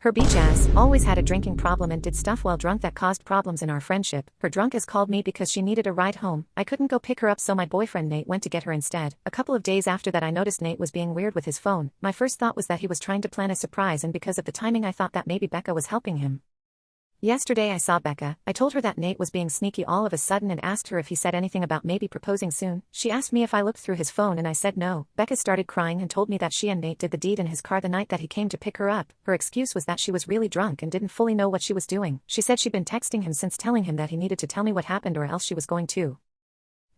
Her beach ass always had a drinking problem and did stuff while drunk that caused problems in our friendship. Her drunk ass called me because she needed a ride home. I couldn't go pick her up, so my boyfriend Nate went to get her instead. A couple of days after that, I noticed Nate was being weird with his phone. My first thought was that he was trying to plan a surprise, and because of the timing I thought that maybe Becca was helping him. Yesterday I saw Becca. I told her that Nate was being sneaky all of a sudden and asked her if he said anything about maybe proposing soon. She asked me if I looked through his phone and I said no. Becca started crying and told me that she and Nate did the deed in his car the night that he came to pick her up. Her excuse was that she was really drunk and didn't fully know what she was doing. She said she'd been texting him since, telling him that he needed to tell me what happened or else she was going to.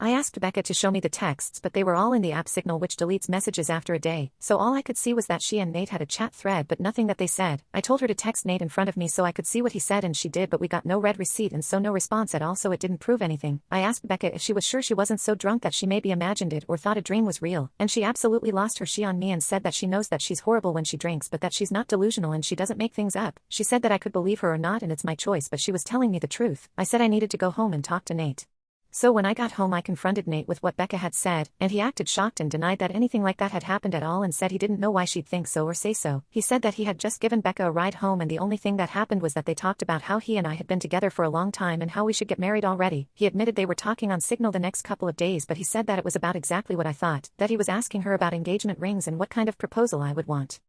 I asked Becca to show me the texts, but they were all in the app Signal, which deletes messages after a day, so all I could see was that she and Nate had a chat thread but nothing that they said. I told her to text Nate in front of me so I could see what he said, and she did, but we got no read receipt and so no response at all, so it didn't prove anything. I asked Becca if she was sure she wasn't so drunk that she maybe imagined it or thought a dream was real, and she absolutely lost her shit on me and said that she knows that she's horrible when she drinks but that she's not delusional and she doesn't make things up. She said that I could believe her or not and it's my choice, but she was telling me the truth. I said I needed to go home and talk to Nate. So when I got home I confronted Nate with what Becca had said, and he acted shocked and denied that anything like that had happened at all and said he didn't know why she'd think so or say so. He said that he had just given Becca a ride home and the only thing that happened was that they talked about how he and I had been together for a long time and how we should get married already. He admitted they were talking on Signal the next couple of days, but he said that it was about exactly what I thought, that he was asking her about engagement rings and what kind of proposal I would want.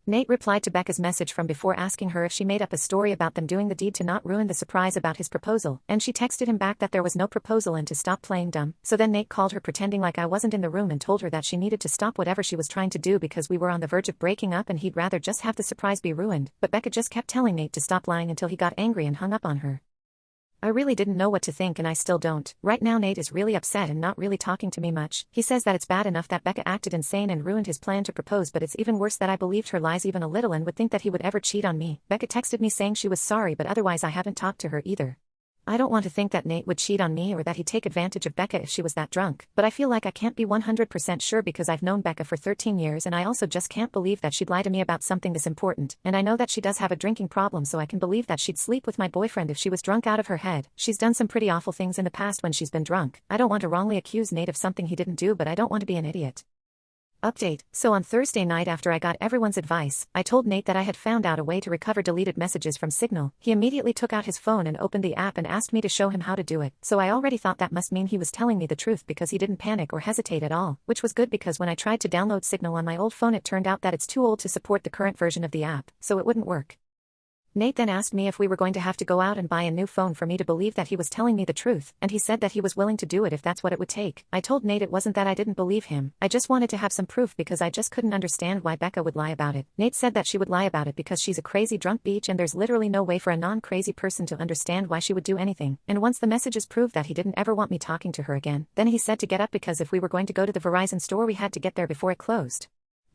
Nate replied to Becca's message from before asking her if she made up a story about them doing the deed to not ruin the surprise about his proposal, and she texted him back that there was no proposal and to stop playing dumb. So then Nate called her pretending like I wasn't in the room and told her that she needed to stop whatever she was trying to do because we were on the verge of breaking up and he'd rather just have the surprise be ruined, but Becca just kept telling Nate to stop lying until he got angry and hung up on her. I really didn't know what to think and I still don't. Right now Nate is really upset and not really talking to me much. He says that it's bad enough that Becca acted insane and ruined his plan to propose, but it's even worse that I believed her lies even a little and would think that he would ever cheat on me. Becca texted me saying she was sorry, but otherwise I haven't talked to her either. I don't want to think that Nate would cheat on me or that he'd take advantage of Becca if she was that drunk, but I feel like I can't be 100% sure because I've known Becca for 13 years and I also just can't believe that she'd lie to me about something this important, and I know that she does have a drinking problem, so I can believe that she'd sleep with my boyfriend if she was drunk out of her head. She's done some pretty awful things in the past when she's been drunk. I don't want to wrongly accuse Nate of something he didn't do, but I don't want to be an idiot. Update. So on Thursday night after I got everyone's advice, I told Nate that I had found out a way to recover deleted messages from Signal. He immediately took out his phone and opened the app and asked me to show him how to do it. So I already thought that must mean he was telling me the truth because he didn't panic or hesitate at all, which was good because when I tried to download Signal on my old phone it turned out that it's too old to support the current version of the app, so it wouldn't work. Nate then asked me if we were going to have to go out and buy a new phone for me to believe that he was telling me the truth, and he said that he was willing to do it if that's what it would take. I told Nate it wasn't that I didn't believe him, I just wanted to have some proof because I just couldn't understand why Becca would lie about it. Nate said that she would lie about it because she's a crazy drunk bitch and there's literally no way for a non-crazy person to understand why she would do anything, and once the messages proved that he didn't ever want me talking to her again, then he said to get up because if we were going to go to the Verizon store we had to get there before it closed.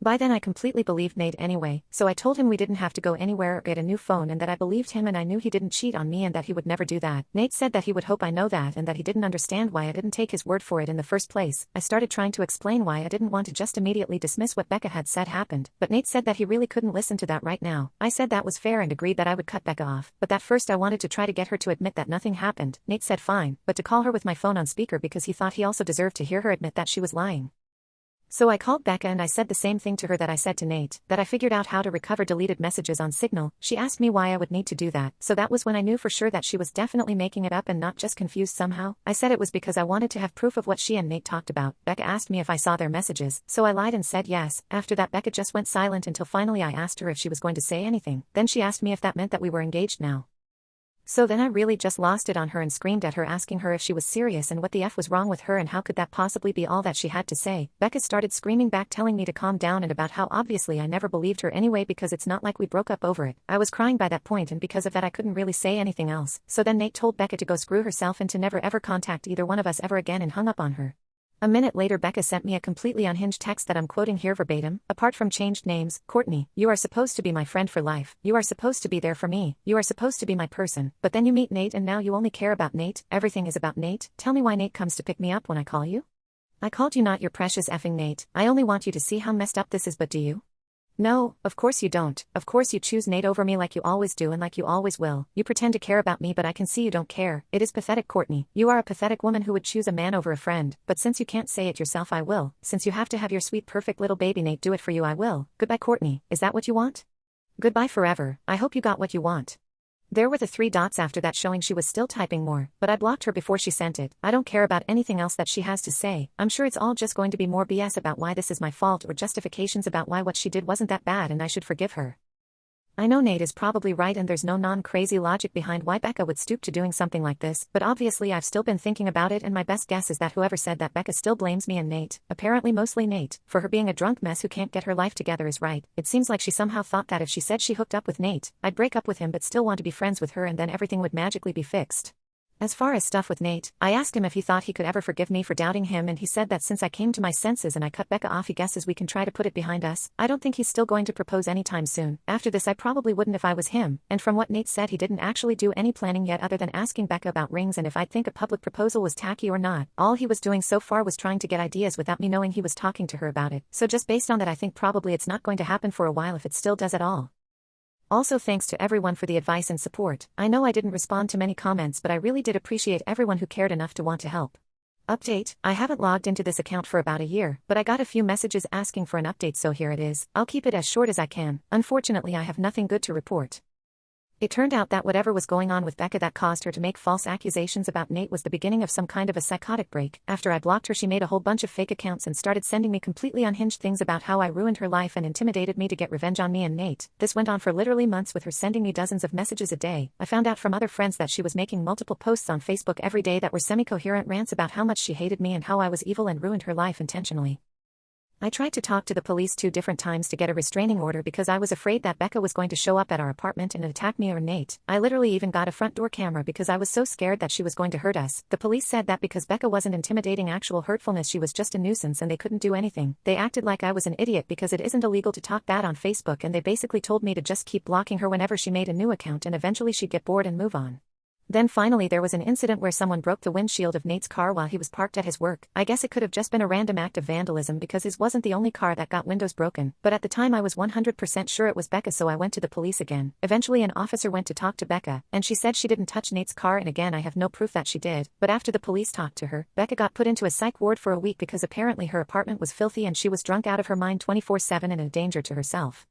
By then I completely believed Nate anyway, so I told him we didn't have to go anywhere or get a new phone and that I believed him and I knew he didn't cheat on me and that he would never do that. Nate said that he would hope I know that and that he didn't understand why I didn't take his word for it in the first place. I started trying to explain why I didn't want to just immediately dismiss what Becca had said happened, but Nate said that he really couldn't listen to that right now. I said that was fair and agreed that I would cut Becca off, but that first I wanted to try to get her to admit that nothing happened. Nate said fine, but to call her with my phone on speaker because he thought he also deserved to hear her admit that she was lying. So I called Becca and I said the same thing to her that I said to Nate, that I figured out how to recover deleted messages on Signal. She asked me why I would need to do that, so that was when I knew for sure that she was definitely making it up and not just confused somehow. I said it was because I wanted to have proof of what she and Nate talked about. Becca asked me if I saw their messages, so I lied and said yes. After that Becca just went silent until finally I asked her if she was going to say anything. Then she asked me if that meant that we were engaged now. So then I really just lost it on her and screamed at her asking her if she was serious and what the F was wrong with her and how could that possibly be all that she had to say. Becca started screaming back telling me to calm down and about how obviously I never believed her anyway because it's not like we broke up over it. I was crying by that point and because of that I couldn't really say anything else. So then Nate told Becca to go screw herself and to never ever contact either one of us ever again and hung up on her. A minute later Becca sent me a completely unhinged text that I'm quoting here verbatim. Apart from changed names, Courtney, you are supposed to be my friend for life. You are supposed to be there for me. You are supposed to be my person. But then you meet Nate and now you only care about Nate. Everything is about Nate. Tell me why Nate comes to pick me up when I call you? I called you not your precious effing Nate. I only want you to see how messed up this is, but do you? No, of course you don't. Of course you choose Nate over me like you always do and like you always will. You pretend to care about me but I can see you don't care. It is pathetic, Courtney. You are a pathetic woman who would choose a man over a friend, but since you can't say it yourself I will. Since you have to have your sweet perfect little baby Nate do it for you I will. Goodbye, Courtney. Is that what you want? Goodbye forever, I hope you got what you want. There were the 3 dots after that showing she was still typing more, but I blocked her before she sent it. I don't care about anything else that she has to say. I'm sure it's all just going to be more BS about why this is my fault or justifications about why what she did wasn't that bad and I should forgive her. I know Nate is probably right and there's no non-crazy logic behind why Becca would stoop to doing something like this, but obviously I've still been thinking about it and my best guess is that whoever said that Becca still blames me and Nate, apparently mostly Nate, for her being a drunk mess who can't get her life together is right. It seems like she somehow thought that if she said she hooked up with Nate, I'd break up with him but still want to be friends with her and then everything would magically be fixed. As far as stuff with Nate, I asked him if he thought he could ever forgive me for doubting him and he said that since I came to my senses and I cut Becca off he guesses we can try to put it behind us. I don't think he's still going to propose anytime soon. After this I probably wouldn't if I was him, and from what Nate said he didn't actually do any planning yet other than asking Becca about rings and if I'd think a public proposal was tacky or not. All he was doing so far was trying to get ideas without me knowing he was talking to her about it. So just based on that I think probably it's not going to happen for a while if it still does at all. Also thanks to everyone for the advice and support. I know I didn't respond to many comments but I really did appreciate everyone who cared enough to want to help. Update, I haven't logged into this account for about a year, but I got a few messages asking for an update so here it is. I'll keep it as short as I can. Unfortunately I have nothing good to report. It turned out that whatever was going on with Becca that caused her to make false accusations about Nate was the beginning of some kind of a psychotic break. After I blocked her she made a whole bunch of fake accounts and started sending me completely unhinged things about how I ruined her life and intimidated me to get revenge on me and Nate. This went on for literally months with her sending me dozens of messages a day. I found out from other friends that she was making multiple posts on Facebook every day that were semi-coherent rants about how much she hated me and how I was evil and ruined her life intentionally. I tried to talk to the police 2 different times to get a restraining order because I was afraid that Becca was going to show up at our apartment and attack me or Nate. I literally even got a front door camera because I was so scared that she was going to hurt us. The police said that because Becca wasn't intimidating actual hurtfulness she was just a nuisance and they couldn't do anything. They acted like I was an idiot because it isn't illegal to talk bad on Facebook and they basically told me to just keep blocking her whenever she made a new account and eventually she'd get bored and move on. Then finally there was an incident where someone broke the windshield of Nate's car while he was parked at his work. I guess it could have just been a random act of vandalism because his wasn't the only car that got windows broken, but at the time I was 100% sure it was Becca so I went to the police again. Eventually an officer went to talk to Becca, and she said she didn't touch Nate's car and again I have no proof that she did, but after the police talked to her, Becca got put into a psych ward for a week because apparently her apartment was filthy and she was drunk out of her mind 24/7 and a danger to herself.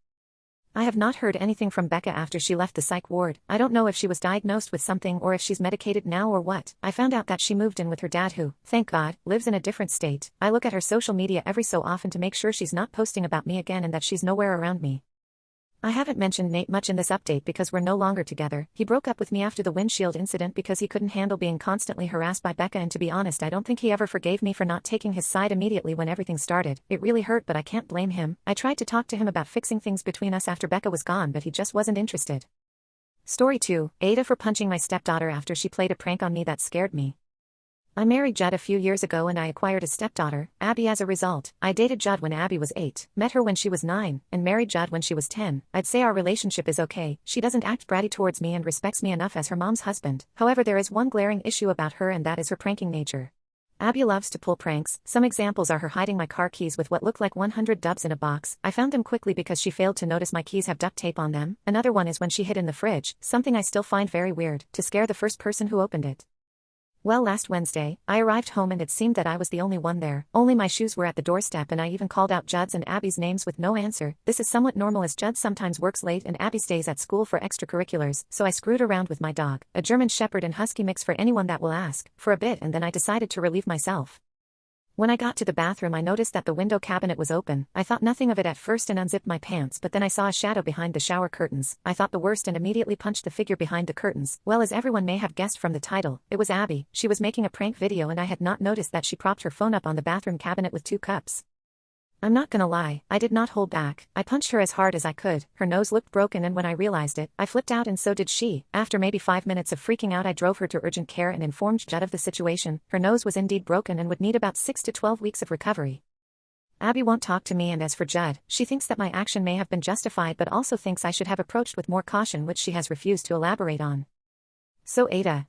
I have not heard anything from Becca after she left the psych ward. I don't know if she was diagnosed with something or if she's medicated now or what. I found out that she moved in with her dad who, thank God, lives in a different state. I look at her social media every so often to make sure she's not posting about me again and that she's nowhere around me. I haven't mentioned Nate much in this update because we're no longer together. He broke up with me after the windshield incident because he couldn't handle being constantly harassed by Becca and to be honest I don't think he ever forgave me for not taking his side immediately when everything started. It really hurt but I can't blame him. I tried to talk to him about fixing things between us after Becca was gone but he just wasn't interested. Story 2, Ada for punching my stepdaughter after she played a prank on me that scared me. I married Judd a few years ago and I acquired a stepdaughter, Abby as a result. I dated Judd when Abby was 8, met her when she was 9, and married Judd when she was 10. I'd say our relationship is okay. She doesn't act bratty towards me and respects me enough as her mom's husband. However there is one glaring issue about her and that is her pranking nature. Abby loves to pull pranks. Some examples are her hiding my car keys with what look like 100 dubs in a box. I found them quickly because she failed to notice my keys have duct tape on them. Another one is when she hid in the fridge, something I still find very weird, to scare the first person who opened it. Well, last Wednesday, I arrived home and it seemed that I was the only one there. Only my shoes were at the doorstep and I even called out Judd's and Abby's names with no answer. This is somewhat normal as Judd sometimes works late and Abby stays at school for extracurriculars, so I screwed around with my dog, a German Shepherd and Husky mix for anyone that will ask, for a bit and then I decided to relieve myself. When I got to the bathroom I noticed that the window cabinet was open. I thought nothing of it at first and unzipped my pants but then I saw a shadow behind the shower curtains. I thought the worst and immediately punched the figure behind the curtains. Well, as everyone may have guessed from the title, it was Abby. She was making a prank video and I had not noticed that she propped her phone up on the bathroom cabinet with 2 cups. I'm not gonna lie, I did not hold back. I punched her as hard as I could. Her nose looked broken and when I realized it, I flipped out and so did she. After maybe 5 minutes of freaking out I drove her to urgent care and informed Judd of the situation. Her nose was indeed broken and would need about 6 to 12 weeks of recovery. Abby won't talk to me and as for Judd, she thinks that my action may have been justified but also thinks I should have approached with more caution which she has refused to elaborate on. So Ada.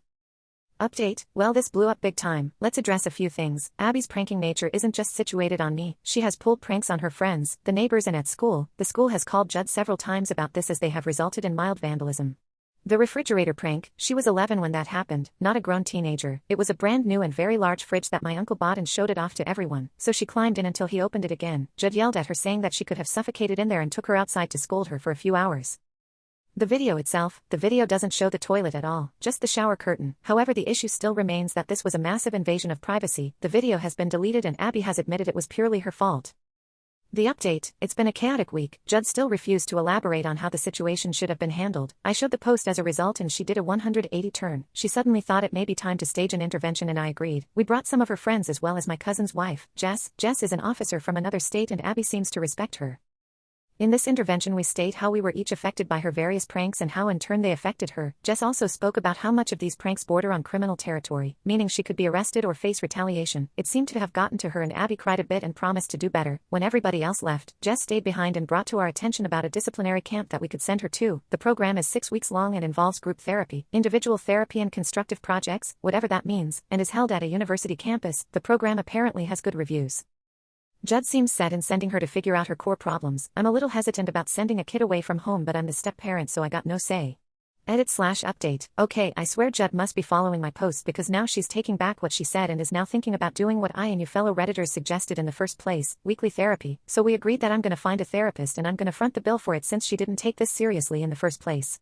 Update, well this blew up big time. Let's address a few things. Abby's pranking nature isn't just situated on me. She has pulled pranks on her friends, the neighbors and at school. The school has called Judd several times about this as they have resulted in mild vandalism. The refrigerator prank, she was 11 when that happened, not a grown teenager. It was a brand new and very large fridge that my uncle bought and showed it off to everyone, so she climbed in until he opened it again. Judd yelled at her saying that she could have suffocated in there and took her outside to scold her for a few hours. The video doesn't show the toilet at all, just the shower curtain. However, the issue still remains that this was a massive invasion of privacy. The video has been deleted and Abby has admitted it was purely her fault. The update: it's been a chaotic week. Judd still refused to elaborate on how the situation should have been handled. I showed the post as a result and she did a 180 turn. She suddenly thought it may be time to stage an intervention and I agreed. We brought some of her friends as well as my cousin's wife, Jess. Jess is an officer from another state and Abby seems to respect her. In this intervention we state how we were each affected by her various pranks and how in turn they affected her. Jess also spoke about how much of these pranks border on criminal territory, meaning she could be arrested or face retaliation. It seemed to have gotten to her and Abby cried a bit and promised to do better. When everybody else left, Jess stayed behind and brought to our attention about a disciplinary camp that we could send her to. The program is 6 weeks long and involves group therapy, individual therapy and constructive projects, whatever that means, and is held at a university campus. The program apparently has good reviews. Judd seems set in sending her to figure out her core problems. I'm a little hesitant about sending a kid away from home, but I'm the step-parent so I got no say. Edit/update. Okay, I swear Judd must be following my posts because now she's taking back what she said and is now thinking about doing what I and you fellow Redditors suggested in the first place, weekly therapy. So we agreed that I'm gonna find a therapist and I'm gonna front the bill for it since she didn't take this seriously in the first place.